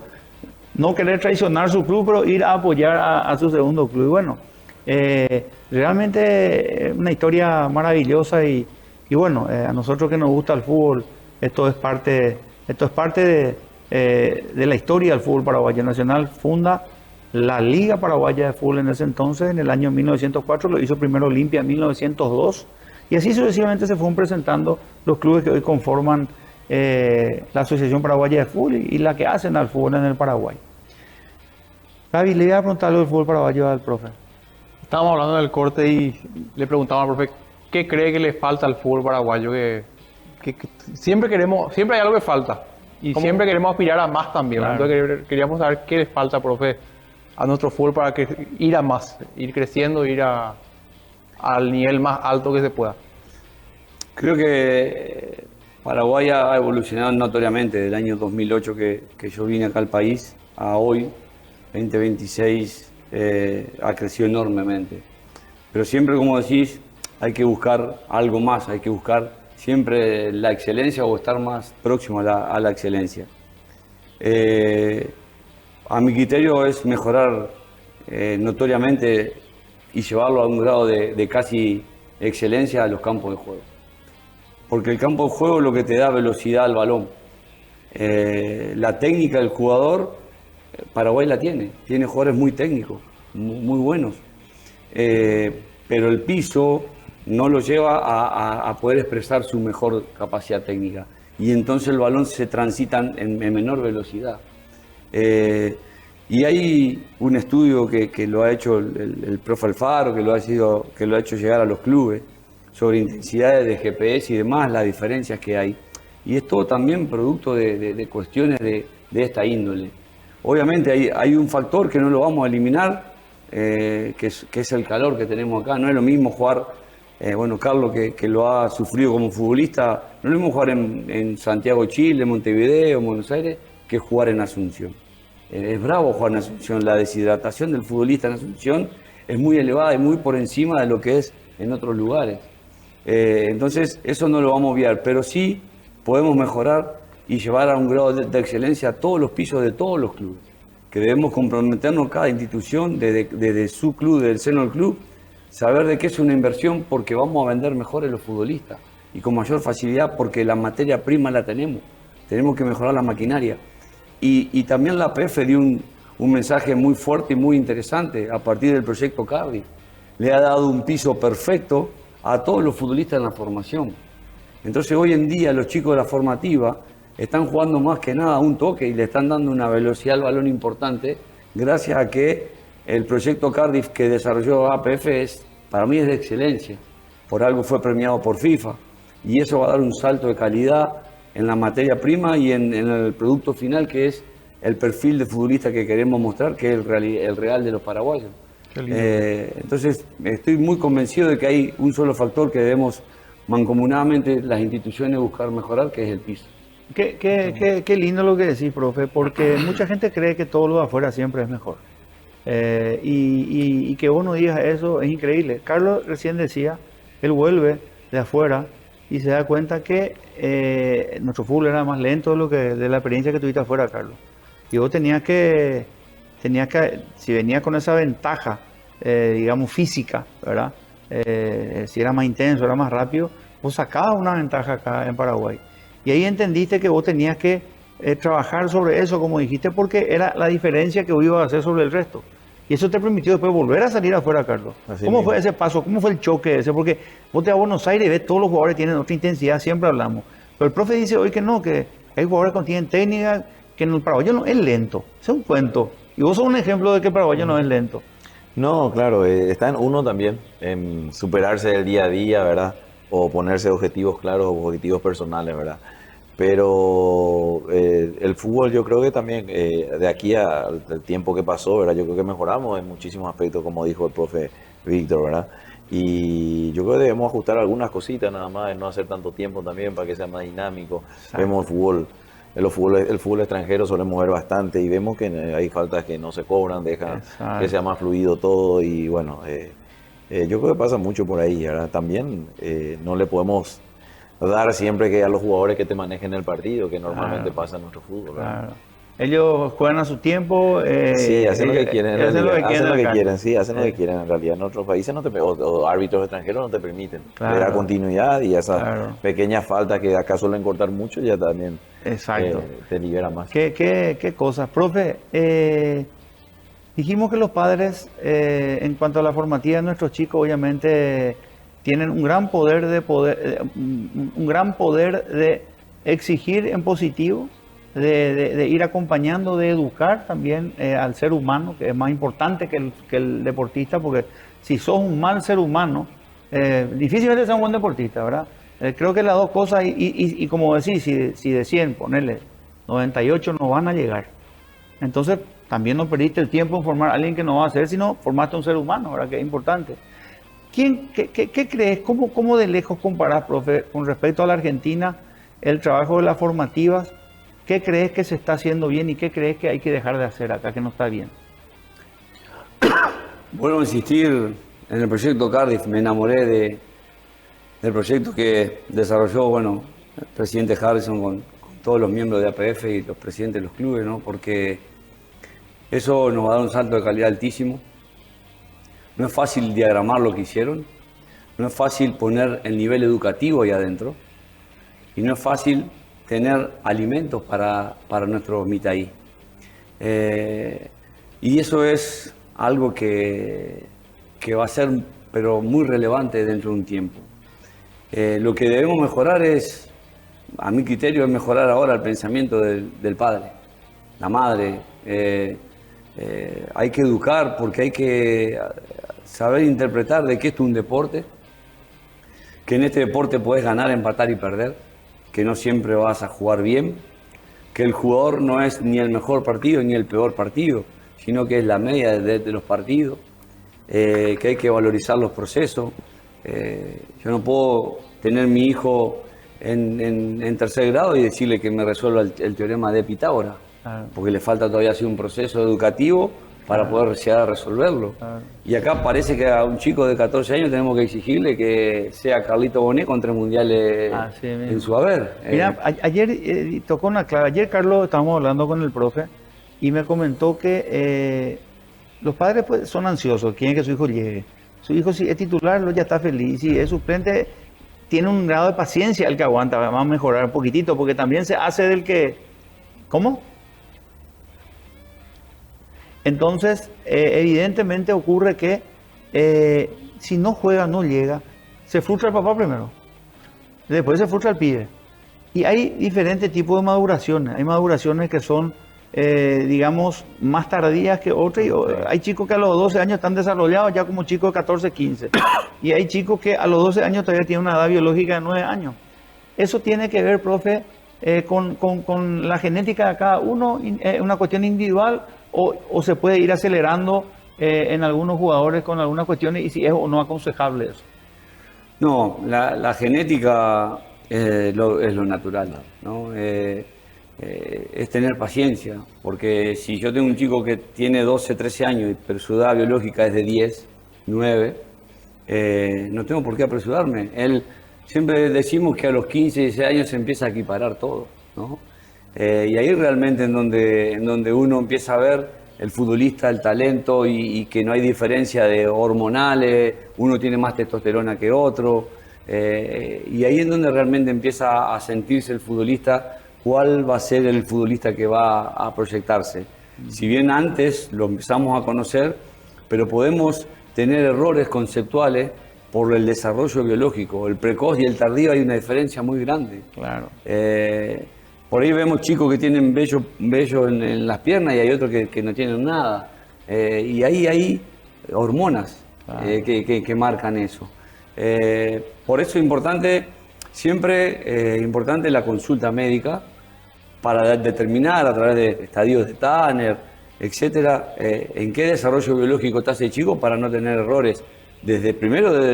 no querer traicionar su club, pero ir a apoyar a su segundo club. Y bueno, realmente una historia maravillosa, y bueno, a nosotros que nos gusta el fútbol, esto es parte de la historia del fútbol paraguayo. Nacional funda la Liga Paraguaya de Fútbol en ese entonces, en el año 1904, lo hizo primero Olimpia en 1902, y así sucesivamente se fueron presentando los clubes que hoy conforman la Asociación Paraguaya de Fútbol y la que hacen al fútbol en el Paraguay. Gaby, le voy a preguntar algo del fútbol paraguayo al profe. Estábamos hablando del corte y le preguntaba al profe, ¿qué cree que le falta al fútbol paraguayo? Que siempre hay algo que falta, y siempre queremos aspirar a más también. Claro. Entonces queríamos saber qué le falta, profe, a nuestro fútbol para ir a más, ir creciendo, ir al nivel más alto que se pueda. Creo que Paraguay ha evolucionado notoriamente desde el año 2008 que yo vine acá al país a hoy, 2026, ha crecido enormemente. Pero siempre, como decís, hay que buscar algo más, hay que buscar siempre la excelencia o estar más próximo a la excelencia. A mi criterio es mejorar notoriamente y llevarlo a un grado de casi excelencia a los campos de juego. Porque el campo de juego es lo que te da velocidad al balón. La técnica del jugador, Paraguay la tiene jugadores muy técnicos, muy buenos. Pero el piso no lo lleva a poder expresar su mejor capacidad técnica. Y entonces el balón se transita en menor velocidad. Y hay un estudio que lo ha hecho el profe Alfaro, que lo ha hecho llegar a los clubes, sobre intensidades de GPS y demás, las diferencias que hay. Y es todo también producto de cuestiones de esta índole. Obviamente hay un factor que no lo vamos a eliminar, que es el calor que tenemos acá. No es lo mismo jugar, bueno, Carlos que lo ha sufrido como futbolista, no es lo mismo jugar en Santiago, Chile, Montevideo, Buenos Aires, que jugar en Asunción. Es bravo jugar en Asunción, la deshidratación del futbolista en Asunción es muy elevada y muy por encima de lo que es en otros lugares. Entonces eso no lo vamos a obviar, pero sí podemos mejorar y llevar a un grado de excelencia a todos los pisos de todos los clubes, que debemos comprometernos cada institución desde su club, del seno del club, saber de qué es una inversión porque vamos a vender mejores los futbolistas y con mayor facilidad porque la materia prima la tenemos que mejorar la maquinaria. Y también la APF dio un mensaje muy fuerte y muy interesante a partir del proyecto Cardi. Le ha dado un piso perfecto a todos los futbolistas en la formación. Entonces hoy en día los chicos de la formativa están jugando más que nada a un toque y le están dando una velocidad al balón importante gracias a que el proyecto Cardiff que desarrolló APF para mí es de excelencia. Por algo fue premiado por FIFA y eso va a dar un salto de calidad en la materia prima y en el producto final, que es el perfil de futbolista que queremos mostrar, que es el real de los paraguayos. Entonces estoy muy convencido de que hay un solo factor que debemos mancomunadamente las instituciones buscar mejorar, que es el piso. Qué lindo lo que decís, profe, porque mucha gente cree que todo lo de afuera siempre es mejor. Y que vos no digas eso es increíble. Carlos recién decía, él vuelve de afuera y se da cuenta que nuestro fútbol era más lento de la experiencia que tuviste afuera, Carlos. Y vos tenías que, si venías con esa ventaja, digamos, física, ¿verdad? Si era más intenso, era más rápido, vos sacabas una ventaja acá en Paraguay. Y ahí entendiste que vos tenías que trabajar sobre eso, como dijiste, porque era la diferencia que vos ibas a hacer sobre el resto. Y eso te permitió después volver a salir afuera, Carlos. ¿Cómo fue ese paso? ¿Cómo fue el choque ese? Porque vos te vas a Buenos Aires y ves todos los jugadores tienen otra intensidad, siempre hablamos. Pero el profe dice hoy que no, que hay jugadores que tienen técnica, que en el paraguayo no es lento. Ese es un cuento. Y vos sos un ejemplo de que el paraguayo no es lento. No, claro, está en uno también, en superarse el día a día, ¿verdad? O ponerse objetivos claros, objetivos personales, ¿verdad? Pero el fútbol yo creo que también, de aquí al tiempo que pasó, ¿verdad? Yo creo que mejoramos en muchísimos aspectos, como dijo el profe Víctor, ¿verdad? Y yo creo que debemos ajustar algunas cositas nada más, no hacer tanto tiempo también para que sea más dinámico. Exacto. Vemos el fútbol extranjero solemos ver bastante y vemos que hay faltas que no se cobran, dejan que sea más fluido todo y bueno, yo creo que pasa mucho por ahí, ¿verdad? También no le podemos dar siempre que a los jugadores que te manejen el partido, que normalmente pasa en nuestro fútbol, ¿verdad? Claro. Ellos juegan a su tiempo. Sí, hacen lo que quieren. Hacen lo que quieren en realidad. En otros países o árbitros extranjeros no te permiten. Le da continuidad y esas pequeñas faltas que acá suelen cortar mucho ya también te libera más. ¿Qué cosas? Profe, dijimos que los padres, en cuanto a la formativa de nuestros chicos, obviamente tienen un gran poder de exigir en positivo, de ir acompañando, de educar también al ser humano, que es más importante que el deportista, porque si sos un mal ser humano, difícilmente seas un buen deportista, ¿verdad? Creo que las dos cosas, y como decís, si de 100, ponerle 98 no van a llegar. Entonces, también no perdiste el tiempo en formar a alguien que no va a hacer, sino formaste a un ser humano, ¿verdad? Que es importante. ¿Qué crees? ¿Cómo de lejos comparás, profe, con respecto a la Argentina, el trabajo de las formativas? ¿Qué crees que se está haciendo bien y qué crees que hay que dejar de hacer acá, que no está bien? Vuelvo a insistir en el proyecto Cardiff. Me enamoré del proyecto que desarrolló, el presidente Harrison con todos los miembros de APF y los presidentes de los clubes, ¿no? Porque eso nos va a dar un salto de calidad altísimo. No es fácil diagramar lo que hicieron, no es fácil poner el nivel educativo ahí adentro y no es fácil tener alimentos para nuestros mitaí. Y eso es algo que va a ser pero muy relevante dentro de un tiempo. Lo que debemos mejorar es, a mi criterio, es mejorar ahora el pensamiento del padre, la madre. Hay que educar porque hay que saber interpretar de que esto es un deporte, que en este deporte puedes ganar, empatar y perder, que no siempre vas a jugar bien, que el jugador no es ni el mejor partido ni el peor partido, sino que es la media de los partidos, que hay que valorizar los procesos. Yo no puedo tener mi hijo en tercer grado y decirle que me resuelva el teorema de Pitágoras, porque le falta todavía hacer un proceso educativo para poder llegar a resolverlo. Y acá parece que a un chico de 14 años tenemos que exigirle que sea Carlito Bonet con 3 mundiales en su haber. Mira, ayer tocó una clave. Ayer, Carlos, estábamos hablando con el profe y me comentó que los padres pues, son ansiosos, quieren que su hijo llegue. Su hijo, si es titular, ya está feliz. Si es suplente, tiene un grado de paciencia el que aguanta. Vamos a mejorar un poquitito, porque también se hace del que... ¿Cómo? Entonces, evidentemente ocurre que si no juega, no llega, se frustra el papá primero. después se frustra el pibe. Y hay diferentes tipos de maduraciones. Hay maduraciones que son, digamos, más tardías que otras. Hay chicos que a los 12 años están desarrollados ya como chicos de 14, 15. Y hay chicos que a los 12 años todavía tienen una edad biológica de 9 años. Eso tiene que ver, profe, con la genética de cada uno, una cuestión individual, o se puede ir acelerando en algunos jugadores con algunas cuestiones, y si es o no aconsejable eso. No, la genética es lo natural, ¿no? Es tener paciencia, porque si yo tengo un chico que tiene 12, 13 años, pero su edad biológica es de 10, 9, no tengo por qué apresurarme. Siempre decimos que a los 15, 16 años se empieza a equiparar todo, ¿no? Y ahí realmente en donde uno empieza a ver el futbolista, el talento, y que no hay diferencia de hormonales, uno tiene más testosterona que otro, y ahí es donde realmente empieza a sentirse el futbolista cuál va a ser el futbolista que va a proyectarse. Si bien antes lo empezamos a conocer, pero podemos tener errores conceptuales por el desarrollo biológico. El precoz y el tardío hay una diferencia muy grande. Claro. Por ahí vemos chicos que tienen vello en las piernas y hay otros que no tienen nada. Y ahí hay hormonas que marcan eso. Por eso es importante, siempre importante la consulta médica para determinar a través de estadios de Tanner, etcétera, en qué desarrollo biológico está ese chico para no tener errores. Desde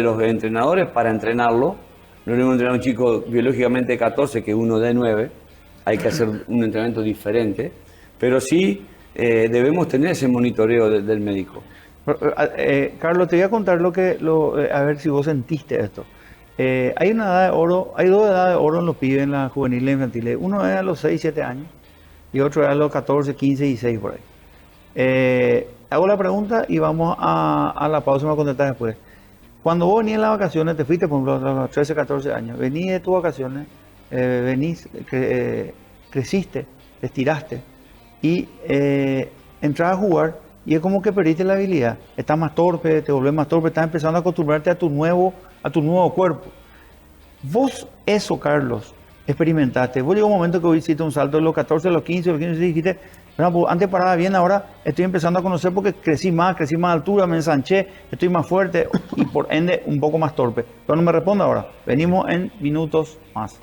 los entrenadores para entrenarlo. No le hemos entrenado a un chico biológicamente de 14 que uno de 9. Hay que hacer un entrenamiento diferente. Pero sí debemos tener ese monitoreo del médico. Carlos, te voy a contar a ver si vos sentiste esto. Hay una edad de oro, hay dos edades de oro en los pibes, en la juvenil e infantil. Uno es a los 6, 7 años y otro es a los 14, 15, 16 por ahí. Hago la pregunta y vamos a la pausa y me contestas después. Cuando vos venías en las vacaciones, te fuiste, por ejemplo, a los 13, 14 años, venís de tus vacaciones, creciste, te estiraste y entras a jugar y es como que perdiste la habilidad. Estás más torpe, te volvés más torpe, estás empezando a acostumbrarte a tu nuevo cuerpo. Vos eso, Carlos, experimentaste. Vos llegó un momento que vos hiciste un salto de los 14, de los 15, de los 15, y dijiste, bueno, antes paraba bien, ahora estoy empezando a conocer porque crecí más altura, me ensanché, estoy más fuerte y por ende un poco más torpe. Pero no me responde ahora. Venimos en minutos más.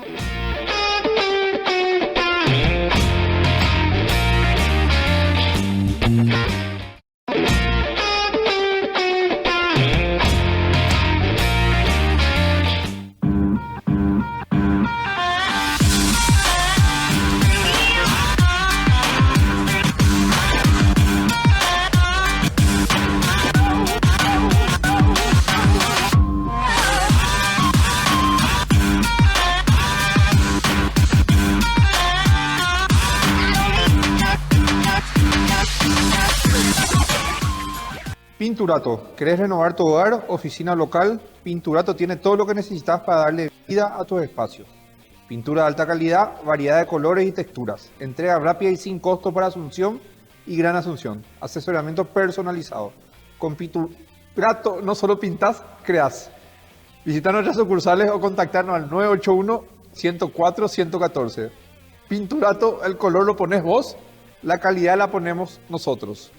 Pinturato, ¿querés renovar tu hogar, oficina local? Pinturato tiene todo lo que necesitas para darle vida a tus espacios. Pintura de alta calidad, variedad de colores y texturas. Entrega rápida y sin costo para Asunción y Gran Asunción. Asesoramiento personalizado. Con Pinturato no solo pintas, creas. Visita nuestras sucursales o contactarnos al 981-104-114. Pinturato, el color lo pones vos, la calidad la ponemos nosotros.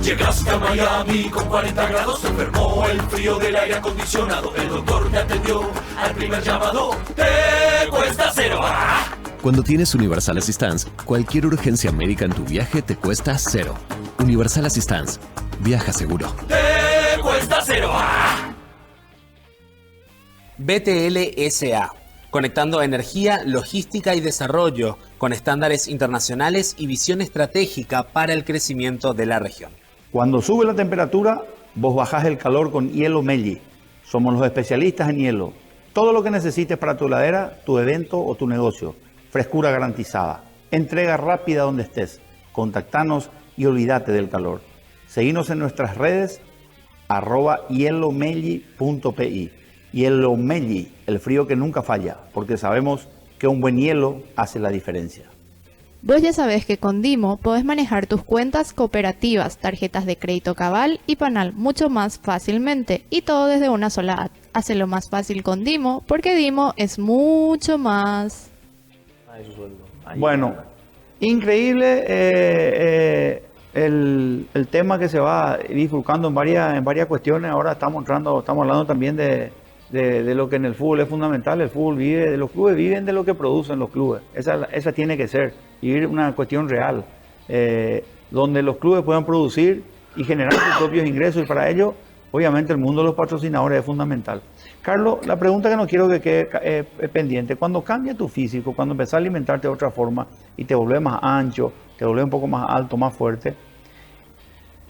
Llegaste a Miami con 40 grados, se enfermó el frío del aire acondicionado. El doctor te atendió al primer llamado, te cuesta cero. Cuando tienes Universal Assistance, cualquier urgencia médica en tu viaje te cuesta cero. Universal Assistance. Viaja seguro. Te cuesta cero. BTL S.A. Conectando energía, logística y desarrollo con estándares internacionales y visión estratégica para el crecimiento de la región. Cuando sube la temperatura, vos bajás el calor con Hielo Melli. Somos los especialistas en hielo. Todo lo que necesites para tu heladera, tu evento o tu negocio. Frescura garantizada. Entrega rápida donde estés. Contactanos y olvídate del calor. Seguinos en nuestras redes @hielomelli.pi. Hielo Melli, el frío que nunca falla, porque sabemos que un buen hielo hace la diferencia. Vos ya sabés que con Dimo podés manejar tus cuentas cooperativas, tarjetas de crédito Cabal y Panal mucho más fácilmente y todo desde una sola app. Hacelo más fácil con Dimo porque Dimo es mucho más. Bueno, increíble el tema que se va bifurcando en varias cuestiones. Ahora estamos hablando también de lo que en el fútbol es fundamental. El fútbol vive, los clubes viven de lo que producen los clubes. Esa tiene que ser, vivir una cuestión real, donde los clubes puedan producir y generar sus propios ingresos, y para ello, obviamente, el mundo de los patrocinadores es fundamental. Carlos, la pregunta que no quiero que quede pendiente: cuando cambia tu físico, cuando empezás a alimentarte de otra forma y te volvés más ancho, te volvés un poco más alto, más fuerte,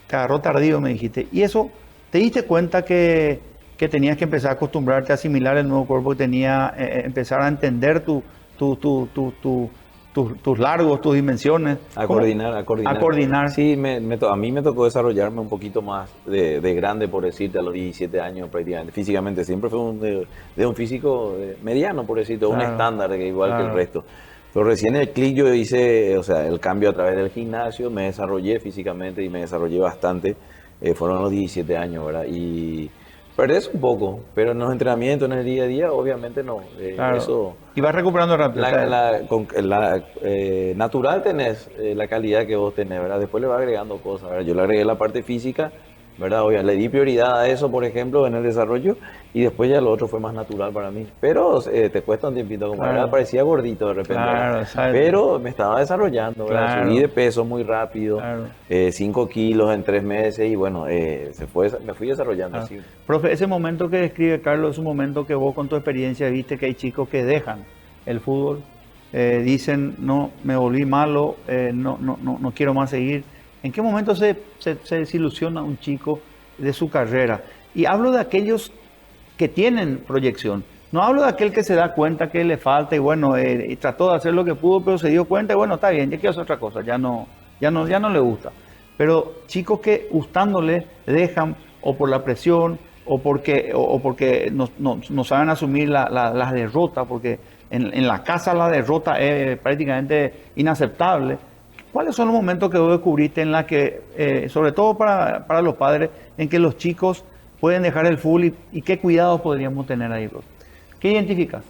te agarró tardío, me dijiste, y eso, ¿te diste cuenta que tenías que empezar a acostumbrarte a asimilar el nuevo cuerpo que tenía, empezar a entender tus largos, tus dimensiones? A coordinar. Sí, a mí me tocó desarrollarme un poquito más de grande, por decirte, a los 17 años prácticamente. Físicamente siempre fue de un físico mediano, por decirte, un estándar igual que el resto. Pero recién el clic yo hice, o sea, el cambio a través del gimnasio, me desarrollé físicamente y me desarrollé bastante. Fueron los 17 años, ¿verdad? Y perdés un poco, pero en los entrenamientos, en el día a día, obviamente no. Eso, y vas recuperando rápido. Natural tenés la calidad que vos tenés, ¿verdad? Después le vas agregando cosas, ¿verdad? Yo le agregué la parte física, ¿verdad? Le di prioridad a eso, por ejemplo, en el desarrollo, y después ya lo otro fue más natural para mí. Pero te cuesta un tiempito, como ¿verdad? Parecía gordito de repente, pero me estaba desarrollando, ¿verdad? Subí de peso muy rápido, 5 kilos en 3 meses, y bueno, me fui desarrollando así. Profe, ese momento que describe Carlos es un momento que vos con tu experiencia viste que hay chicos que dejan el fútbol, dicen, no, me volví malo, no quiero más seguir. ¿En qué momento se desilusiona un chico de su carrera? Y hablo de aquellos que tienen proyección. No hablo de aquel que se da cuenta que le falta y bueno, y trató de hacer lo que pudo, pero se dio cuenta y bueno, está bien, ya quiero hacer otra cosa, ya no le gusta. Pero chicos que gustándole dejan, o por la presión, o porque no saben asumir la derrota, porque en la casa la derrota es prácticamente inaceptable. ¿Cuáles son los momentos que vos descubriste en la que, sobre todo para los padres, en que los chicos pueden dejar el fútbol y qué cuidados podríamos tener ahí, bro? ¿Qué identificas?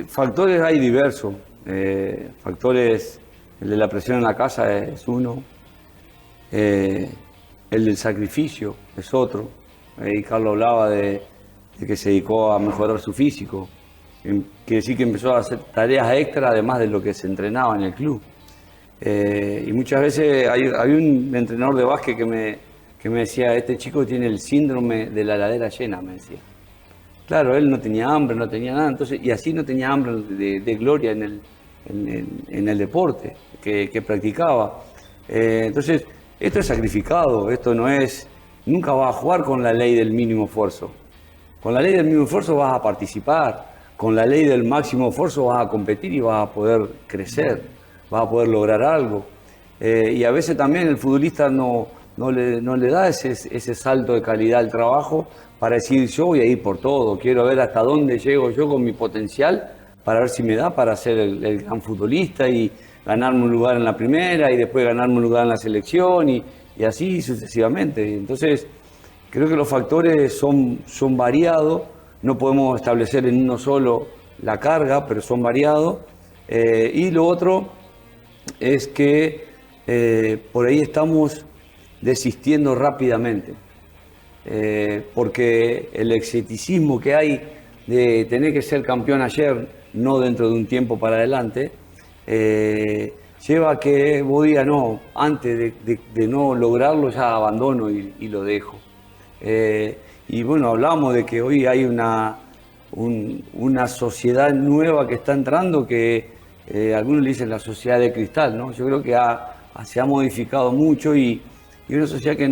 Factores hay diversos. Factores, el de la presión en la casa es uno, el del sacrificio es otro. Y Carlos hablaba de que se dedicó a mejorar su físico. Quiere decir que empezó a hacer tareas extras además de lo que se entrenaba en el club. Y muchas veces había un entrenador de básquet que me decía, este chico tiene el síndrome de la heladera llena, me decía. Claro, él no tenía hambre, no tenía nada, entonces, y así no tenía hambre de gloria en el deporte que practicaba. Entonces, esto es sacrificado, esto no es, nunca vas a jugar con la ley del mínimo esfuerzo. Con la ley del mínimo esfuerzo vas a participar, con la ley del máximo esfuerzo vas a competir y vas a poder crecer. Vas a poder lograr algo. Y a veces también el futbolista no le da ese salto de calidad al trabajo para decir, yo voy a ir por todo, quiero ver hasta dónde llego yo con mi potencial para ver si me da para ser el gran futbolista y ganarme un lugar en la primera y después ganarme un lugar en la selección y así sucesivamente. Entonces, creo que los factores son variados, no podemos establecer en uno solo la carga, pero son variados. Y lo otro es que por ahí estamos desistiendo rápidamente, porque el exiticismo que hay de tener que ser campeón ayer, no dentro de un tiempo para adelante, lleva a que vos digas, no, antes de no lograrlo ya abandono y lo dejo. Y bueno, hablamos de que hoy hay una sociedad nueva que está entrando que algunos le dicen la sociedad de cristal, ¿no? Yo creo que se ha modificado mucho y una sociedad que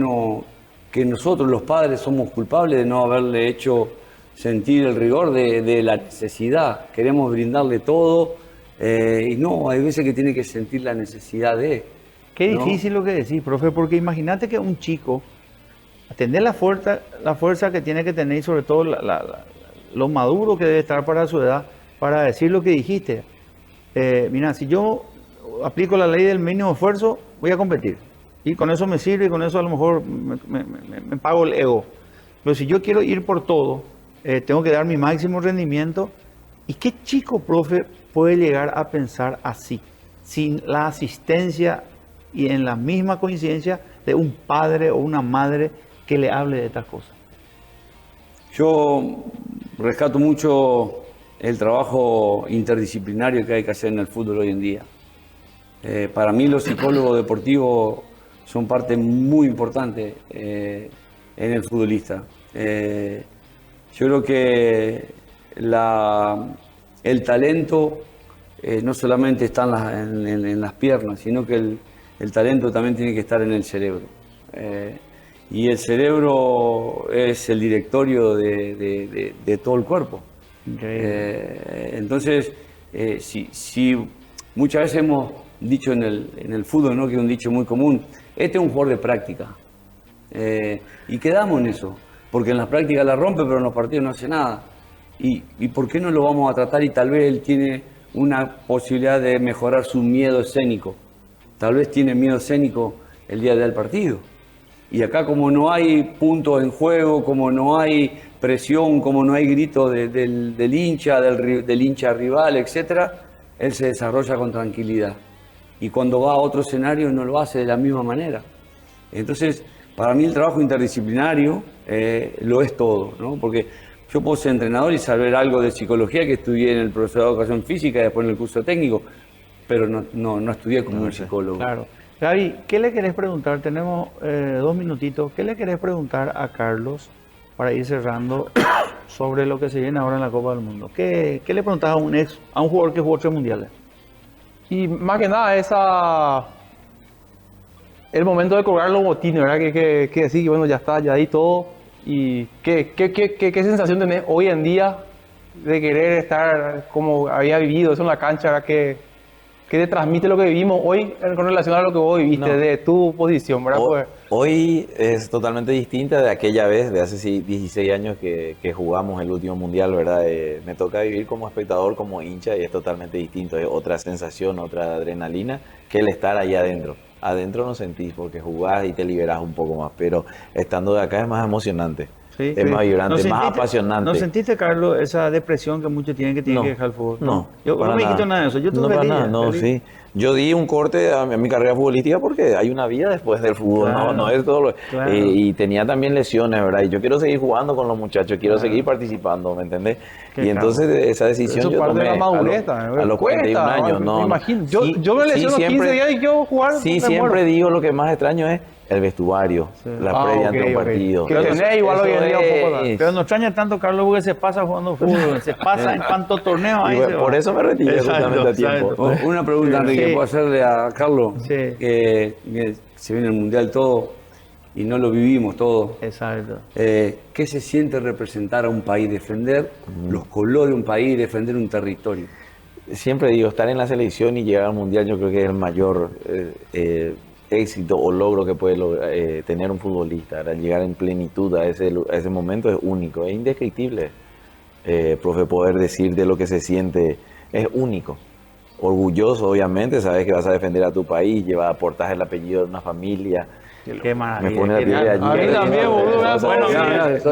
nosotros los padres somos culpables de no haberle hecho sentir el rigor de la necesidad. Queremos brindarle todo y no, hay veces que tiene que sentir la necesidad de... Qué difícil lo que decís, profe, porque imagínate que un chico, atender la fuerza que tiene que tener y sobre todo lo maduro que debe estar para su edad, para decir lo que dijiste. Mira, si yo aplico la ley del mínimo esfuerzo, voy a competir. Y con eso me sirve y con eso a lo mejor me pago el ego. Pero si yo quiero ir por todo, tengo que dar mi máximo rendimiento. ¿Y qué chico, profe, puede llegar a pensar así? Sin la asistencia y en la misma coincidencia de un padre o una madre que le hable de estas cosas. Yo rescato mucho el trabajo interdisciplinario que hay que hacer en el fútbol hoy en día. Para mí los psicólogos deportivos son parte muy importante en el futbolista. Yo creo que el talento no solamente está en las piernas, sino que el talento también tiene que estar en el cerebro. Y el cerebro es el directorio de todo el cuerpo. Entonces, si muchas veces hemos dicho en el fútbol, ¿no?, que es un dicho muy común, este es un jugador de práctica. Y quedamos en eso, porque en las prácticas la rompe, pero en los partidos no hace nada. ¿Y por qué no lo vamos a tratar? Y tal vez él tiene una posibilidad de mejorar su miedo escénico. Tal vez tiene miedo escénico el día del partido. Y acá, como no hay puntos en juego, como no hay presión, como no hay grito del hincha rival, etc., él se desarrolla con tranquilidad. Y cuando va a otro escenario no lo hace de la misma manera. Entonces, para mí el trabajo interdisciplinario lo es todo, ¿no? Porque yo puedo ser entrenador y saber algo de psicología, que estudié en el profesorado de educación física y después en el curso técnico, pero no estudié como un psicólogo. Claro. Gaby, ¿qué le querés preguntar? Tenemos 2 minutitos. ¿Qué le querés preguntar a Carlos para ir cerrando sobre lo que se viene ahora en la Copa del Mundo? ¿Qué le preguntás a un jugador que jugó 3 mundiales? Y más que nada el momento de colgar los botines, ¿verdad? Que decir que bueno, ya está, ya di todo. ¿Y qué sensación tenés hoy en día de querer estar como había vivido eso en la cancha, ¿verdad? ¿Qué te transmite lo que vivimos hoy con relación a lo que vos viviste de tu posición, ¿verdad? Hoy es totalmente distinta de aquella vez, de hace 16 años que jugamos el último mundial, ¿verdad? Me toca vivir como espectador, como hincha, y es totalmente distinto. Es otra sensación, otra adrenalina que el estar ahí adentro. Adentro no sentís porque jugás y te liberás un poco más, pero estando de acá es más emocionante. Sí, es más vibrante, más apasionante. ¿No sentiste, Carlos, esa depresión que muchos tienen que dejar el fútbol? No, yo no me quito nada de eso. Yo no, feliz, nada, no, feliz. Sí. Yo di un corte a mi carrera futbolística porque hay una vida después del fútbol, claro, no es todo lo... Claro. Y tenía también lesiones, ¿verdad? Y yo quiero seguir jugando con los muchachos, quiero seguir participando, ¿me entendés? Y entonces esa decisión yo tomé de la madurez, a los 41 años. Me imagino. Yo me lesiono 15 días y quiero jugar. Sí, siempre digo lo que más extraño es el vestuario, la previa ante un partido. Que lo tenés igual hoy en día un poco. Pero no extraña tanto, Carlos, porque se pasa jugando fútbol, se pasa en tantos torneos. Ahí por eso me retiré justamente a tiempo. Una pregunta, Enrique, que puedo hacerle a Carlos, que se viene el Mundial todo y no lo vivimos todo. Exacto. ¿Qué se siente representar a un país, defender los colores de un país, defender un territorio? Siempre digo, estar en la selección y llegar al Mundial yo creo que es el mayor éxito o logro que puede tener un futbolista. Llegar en plenitud a ese momento es único, es indescriptible. Profe, poder decir de lo que se siente es único. Orgulloso, obviamente, sabes que vas a defender a tu país, aportas el apellido de una familia. Qué maravilla. Me pone la piel allí. A mí también, boludo. Bueno,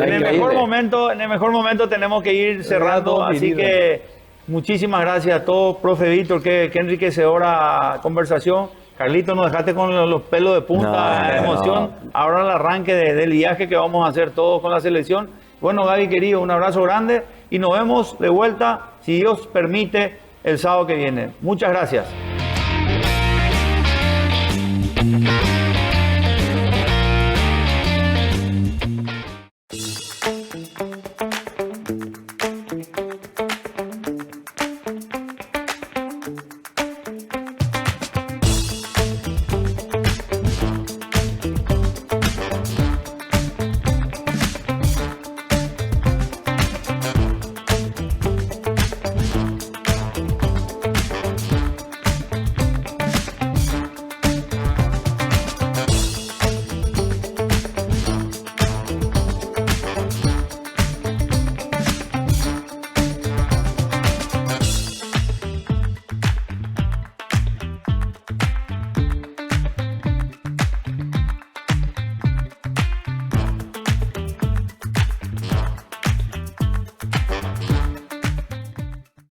en el mejor momento tenemos que ir cerrando, así que muchísimas gracias a todos. Profe Víctor, qué enriquecedora conversación. Carlito, nos dejaste con los pelos de punta de emoción. Ahora el arranque del viaje que vamos a hacer todos con la selección. Bueno, Gaby, querido, un abrazo grande y nos vemos de vuelta, si Dios permite, el sábado que viene. Muchas gracias.